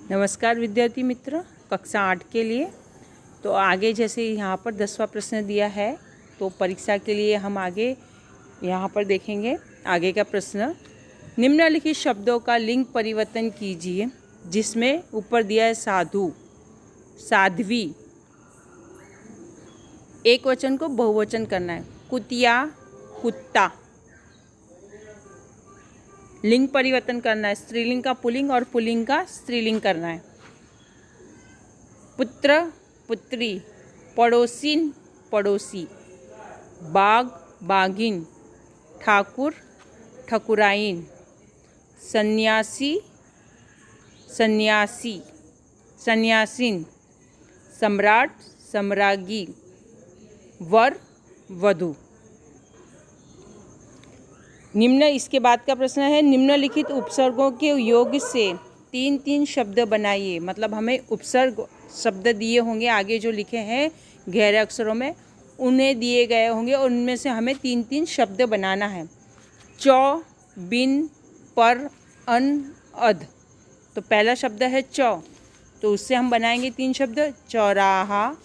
नमस्कार विद्यार्थी मित्र, कक्षा 8 के लिए। तो आगे जैसे यहाँ पर 10वां प्रश्न दिया है, तो परीक्षा के लिए हम आगे यहाँ पर देखेंगे आगे का प्रश्न। निम्नलिखित शब्दों का लिंग परिवर्तन कीजिए, जिसमें ऊपर दिया है साधु, साध्वी। एक वचन को बहुवचन करना है, कुतिया, कुत्ता। लिंग परिवर्तन करना है, स्त्रीलिंग का पुल्लिंग और पुल्लिंग का स्त्रीलिंग करना है। पुत्र, पुत्री, पड़ोसिन, पड़ोसी, बाग, बागिन, ठाकुर, ठकुराइन, सन्यासी, सन्यासी, सन्यासिन, सम्राट, सम्राज्ञी, वर, वधू। इसके बाद का प्रश्न है, निम्नलिखित उपसर्गों के योग से 3-3 शब्द बनाइए। मतलब हमें उपसर्ग शब्द दिए होंगे, आगे जो लिखे हैं गहरे अक्षरों में उन्हें दिए गए होंगे और उनमें से हमें 3-3 शब्द बनाना है। चौ, बिन, पर, अन, अध। तो पहला शब्द है चौ, तो उससे हम बनाएंगे 3 शब्द, चौराहा,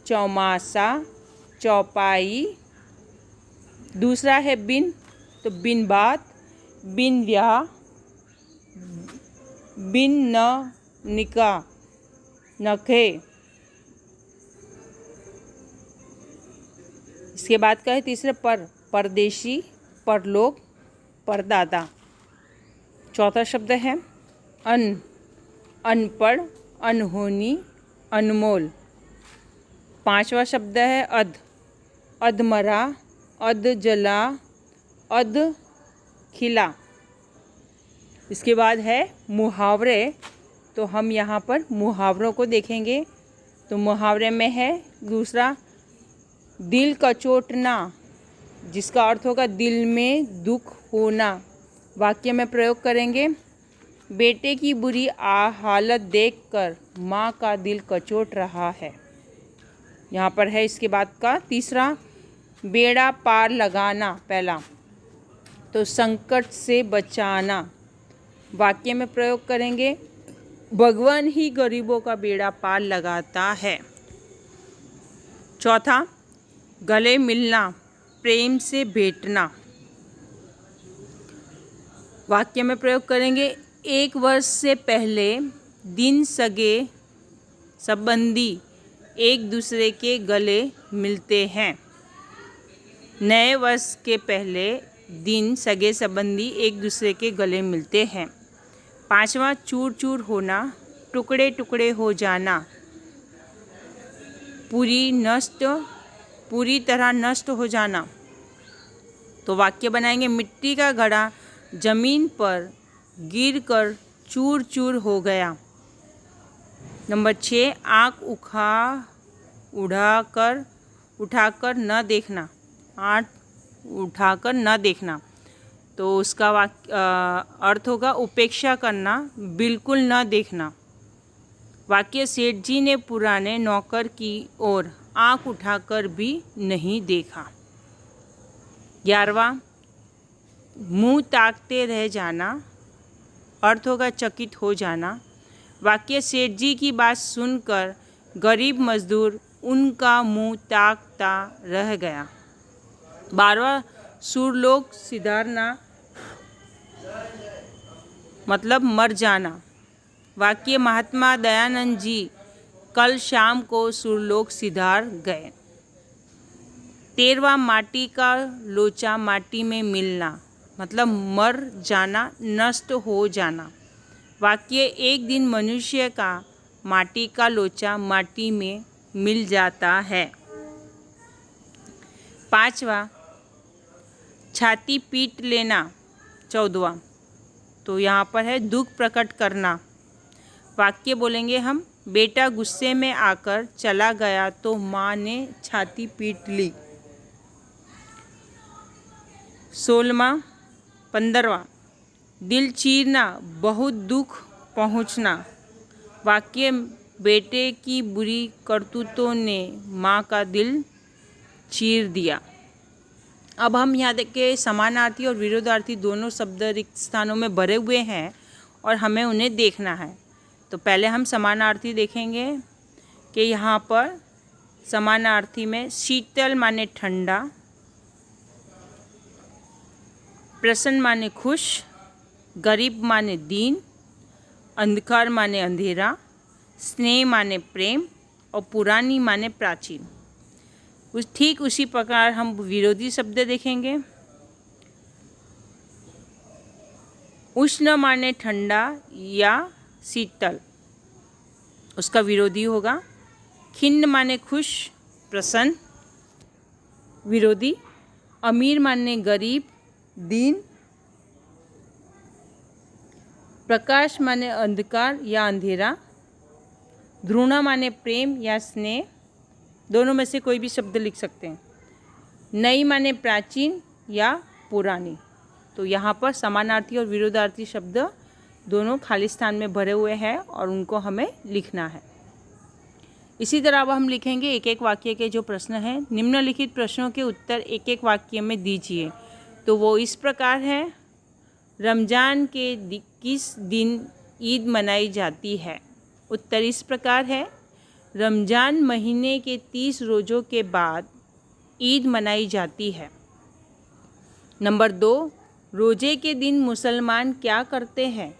चौमासा, चौपाई। दूसरा है बिन, तो बिन बात, बिन ब्याह, बिन न निकाह, नखे। इसके बाद का है तीसरे पर, परदेशी, परलोक, परदादा। चौथा शब्द है अन, अनपढ़, अनहोनी, अनमोल। पांचवा शब्द है अध, अधमरा, अध जला, अध खिला। इसके बाद है मुहावरे, तो हम यहाँ पर मुहावरों को देखेंगे। तो मुहावरे में है दूसरा दिल कचोटना, जिसका अर्थ होगा दिल में दुख होना। वाक्य में प्रयोग करेंगे, बेटे की बुरी हालत देखकर माँ का दिल कचोट रहा है। यहाँ पर है इसके बाद का तीसरा बेड़ा पार लगाना। पहला तो संकट से बचाना। वाक्य में प्रयोग करेंगे, भगवान ही गरीबों का बेड़ा पार लगाता है। चौथा गले मिलना, प्रेम से भेंटना। वाक्य में प्रयोग करेंगे, 1 वर्ष से पहले दिन सगे संबंधी एक दूसरे के गले मिलते हैं। नए वर्ष के पहले दिन सगे संबंधी एक दूसरे के गले मिलते हैं। पांचवा चूर चूर होना, टुकड़े टुकड़े हो जाना, पूरी तरह नष्ट हो जाना। तो वाक्य बनाएंगे, मिट्टी का घड़ा जमीन पर गिरकर चूर चूर हो गया। नंबर 6 आँख उठाकर न देखना, आँख उठाकर न देखना। तो उसका अर्थ होगा उपेक्षा करना, बिल्कुल न देखना। वाक्य, सेठ जी ने पुराने नौकर की ओर आँख उठाकर भी नहीं देखा। 11वां मुंह ताकते रह जाना, अर्थ होगा चकित हो जाना। वाक्य, सेठ जी की बात सुनकर गरीब मजदूर उनका मुंह ताकता रह गया। 12वां सुरलोक सिधारना, मतलब मर जाना। वाक्य, महात्मा दयानंद जी कल शाम को सुरलोक सिधार गए। 13वां माटी का लोचा माटी में मिलना, मतलब मर जाना, नष्ट हो जाना। वाक्य, एक दिन मनुष्य का माटी का लोचा माटी में मिल जाता है। 5वां छाती पीट लेना। 14वां तो यहाँ पर है दुख प्रकट करना। वाक्य बोलेंगे हम, बेटा गुस्से में आकर चला गया तो माँ ने छाती पीट ली। 15वां दिल चीरना, बहुत दुख पहुँचना। वाक्य, बेटे की बुरी करतूतों ने माँ का दिल चीर दिया। अब हम यहाँ देखें, समानार्थी और विरोधार्थी दोनों शब्द रिक्त स्थानों में भरे हुए हैं और हमें उन्हें देखना है। तो पहले हम समानार्थी देखेंगे कि यहाँ पर समानार्थी में शीतल माने ठंडा, प्रसन्न माने खुश, गरीब माने दीन, अंधकार माने अंधेरा, स्नेह माने प्रेम और पुरानी माने प्राचीन। ठीक उसी प्रकार हम विरोधी शब्द देखेंगे। उष्ण माने ठंडा या शीतल, उसका विरोधी होगा। खिन्न माने खुश, प्रसन्न, विरोधी। अमीर माने गरीब, दीन। प्रकाश माने अंधकार या अंधेरा। ध्रुणा माने प्रेम या स्नेह, दोनों में से कोई भी शब्द लिख सकते हैं। नई माने प्राचीन या पुरानी। तो यहाँ पर समानार्थी और विरोधार्थी शब्द दोनों खाली स्थान में भरे हुए हैं और उनको हमें लिखना है। इसी तरह अब हम लिखेंगे एक एक वाक्य के जो प्रश्न हैं। निम्नलिखित प्रश्नों के उत्तर एक एक वाक्य में दीजिए। तो वो इस प्रकार है। रमज़ान के किस दिन ईद मनाई जाती है? उत्तर इस प्रकार है। रमज़ान महीने के 30 रोज़ों के बाद ईद मनाई जाती है। नंबर 2, रोज़े के दिन मुसलमान क्या करते हैं?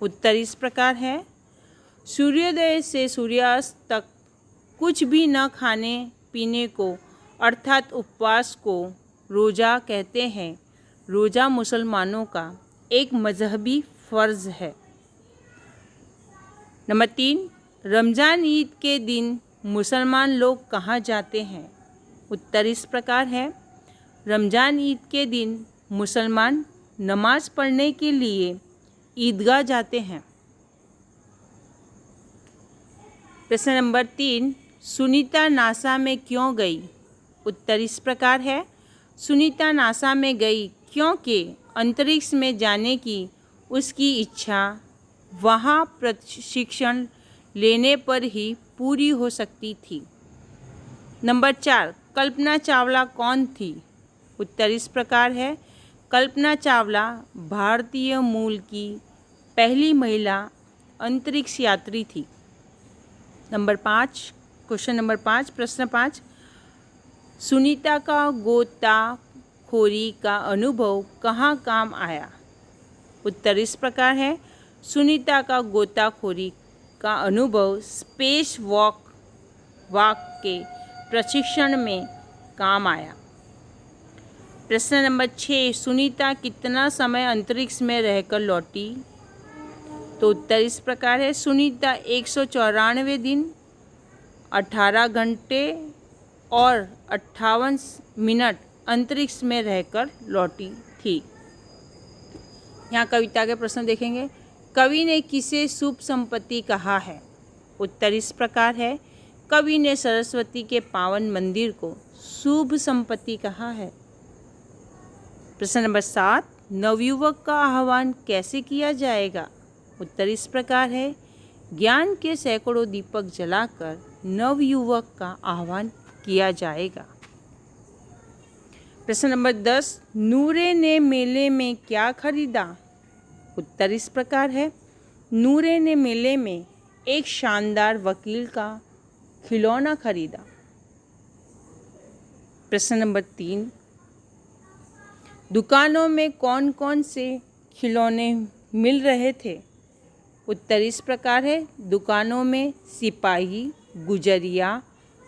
उत्तर इस प्रकार है। सूर्योदय से सूर्यास्त तक कुछ भी न खाने पीने को अर्थात उपवास को रोज़ा कहते हैं। रोज़ा मुसलमानों का एक मजहबी फ़र्ज़ है। नंबर 3, रमज़ान ईद के दिन मुसलमान लोग कहाँ जाते हैं? उत्तर इस प्रकार है। रमज़ान ईद के दिन मुसलमान नमाज़ पढ़ने के लिए ईदगाह जाते हैं। प्रश्न नंबर 3, सुनीता नासा में क्यों गई? उत्तर इस प्रकार है। सुनीता नासा में गई क्योंकि अंतरिक्ष में जाने की उसकी इच्छा वहाँ प्रशिक्षण लेने पर ही पूरी हो सकती थी। नंबर 4, कल्पना चावला कौन थी? उत्तर इस प्रकार है। कल्पना चावला भारतीय मूल की पहली महिला अंतरिक्ष यात्री थी। नंबर 5, क्वेश्चन नंबर 5, प्रश्न 5, सुनीता का गोताखोरी का अनुभव कहाँ काम आया? उत्तर इस प्रकार है। सुनीता का गोताखोरी का अनुभव स्पेस वॉक के प्रशिक्षण में काम आया। प्रश्न नंबर 6, सुनीता कितना समय अंतरिक्ष में रहकर लौटी? तो उत्तर इस प्रकार है। सुनीता 194 दिन, 18 घंटे और 58 मिनट अंतरिक्ष में रहकर लौटी थी। यहाँ कविता के प्रश्न देखेंगे। कवि ने किसे शुभ संपत्ति कहा है? उत्तर इस प्रकार है। कवि ने सरस्वती के पावन मंदिर को शुभ संपत्ति कहा है। प्रश्न नंबर 7, नवयुवक का आह्वान कैसे किया जाएगा? उत्तर इस प्रकार है। ज्ञान के सैकड़ों दीपक जलाकर नवयुवक का आह्वान किया जाएगा। प्रश्न नंबर 10, नूरे ने मेले में क्या खरीदा? उत्तर इस प्रकार है। नूरे ने मेले में एक शानदार वकील का खिलौना खरीदा। प्रश्न नंबर 3, दुकानों में कौन कौन से खिलौने मिल रहे थे? उत्तर इस प्रकार है। दुकानों में सिपाही, गुजरिया,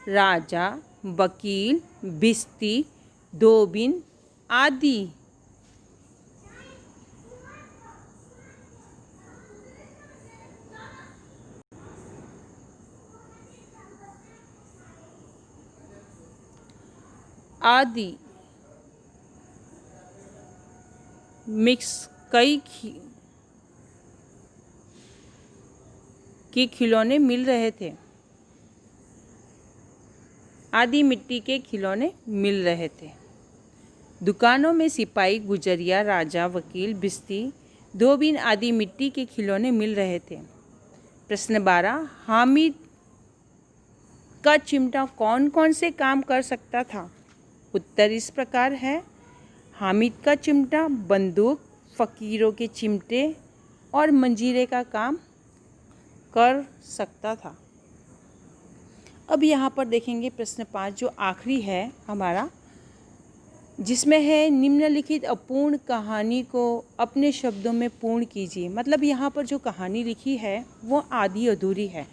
राजा, वकील, भिश्ती, धोबिन आदि। आदि मिक्स कई के खिलौने मिल रहे थे। आदि मिट्टी के खिलौने मिल रहे थे। दुकानों में सिपाही, गुजरिया, राजा, वकील, भिश्ती, धोबिन आदि मिट्टी के खिलौने मिल रहे थे। प्रश्न 12, हामिद का चिमटा कौन कौन से काम कर सकता था? उत्तर इस प्रकार है। हामिद का चिमटा बंदूक, फ़कीरों के चिमटे और मंजीरे का काम कर सकता था। अब यहाँ पर देखेंगे प्रश्न 5 जो आखिरी है हमारा, जिसमें है निम्नलिखित अपूर्ण कहानी को अपने शब्दों में पूर्ण कीजिए। मतलब यहाँ पर जो कहानी लिखी है वो आधी अधूरी है,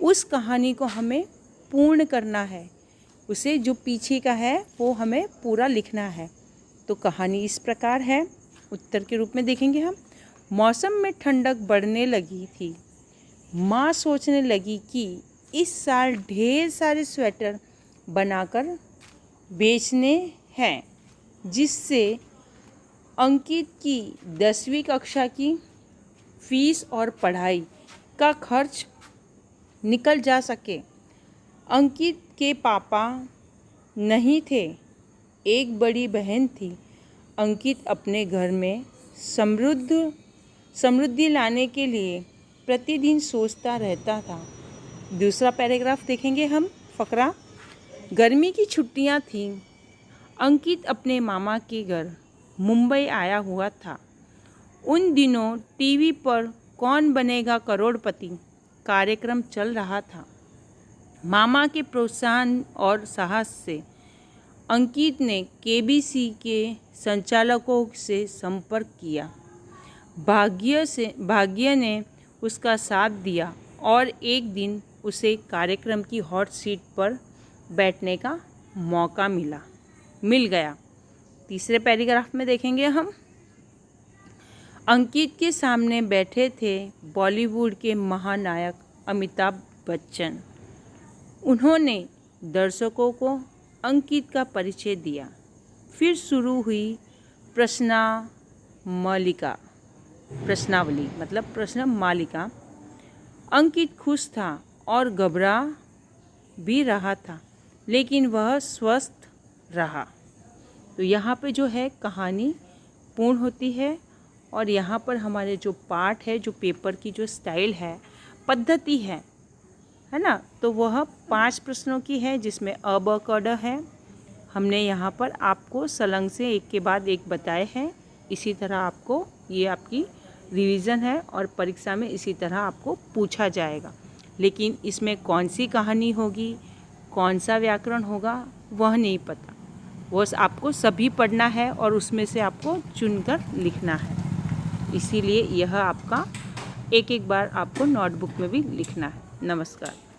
उस कहानी को हमें पूर्ण करना है, उसे जो पीछे का है वो हमें पूरा लिखना है। तो कहानी इस प्रकार है, उत्तर के रूप में देखेंगे हम। मौसम में ठंडक बढ़ने लगी थी। माँ सोचने लगी कि इस साल ढेर सारे स्वेटर बनाकर बेचने हैं, जिससे अंकित की 10वीं कक्षा की फीस और पढ़ाई का खर्च निकल जा सके। अंकित के पापा नहीं थे, एक बड़ी बहन थी। अंकित अपने घर में समृद्धि लाने के लिए प्रतिदिन सोचता रहता था। दूसरा पैराग्राफ देखेंगे हम, फकरा। गर्मी की छुट्टियां थीं। अंकित अपने मामा के घर मुंबई आया हुआ था। उन दिनों टीवी पर कौन बनेगा करोड़पति कार्यक्रम चल रहा था। मामा के प्रोत्साहन और साहस से अंकित ने केबीसी के संचालकों से संपर्क किया। भाग्य ने उसका साथ दिया और एक दिन उसे कार्यक्रम की हॉट सीट पर बैठने का मौका मिल गया। तीसरे पैराग्राफ में देखेंगे हम, अंकित के सामने बैठे थे बॉलीवुड के महानायक अमिताभ बच्चन। उन्होंने दर्शकों को अंकित का परिचय दिया। फिर शुरू हुई प्रश्नावली मतलब प्रश्न मालिका। अंकित खुश था और घबरा भी रहा था, लेकिन वह स्वस्थ रहा। तो यहाँ पे जो है कहानी पूर्ण होती है और यहाँ पर हमारे जो पाठ है, जो पेपर की जो स्टाइल है, पद्धति है ना, तो वह 5 प्रश्नों की है, जिसमें अ ब क ड है। हमने यहाँ पर आपको सलंग से एक के बाद एक बताए हैं। इसी तरह आपको ये आपकी रिवीजन है और परीक्षा में इसी तरह आपको पूछा जाएगा। लेकिन इसमें कौन सी कहानी होगी, कौन सा व्याकरण होगा, वह नहीं पता। वो आपको सभी पढ़ना है और उसमें से आपको चुनकर लिखना है। इसीलिए यह आपका एक बार आपको नोटबुक में भी लिखना है। नमस्कार।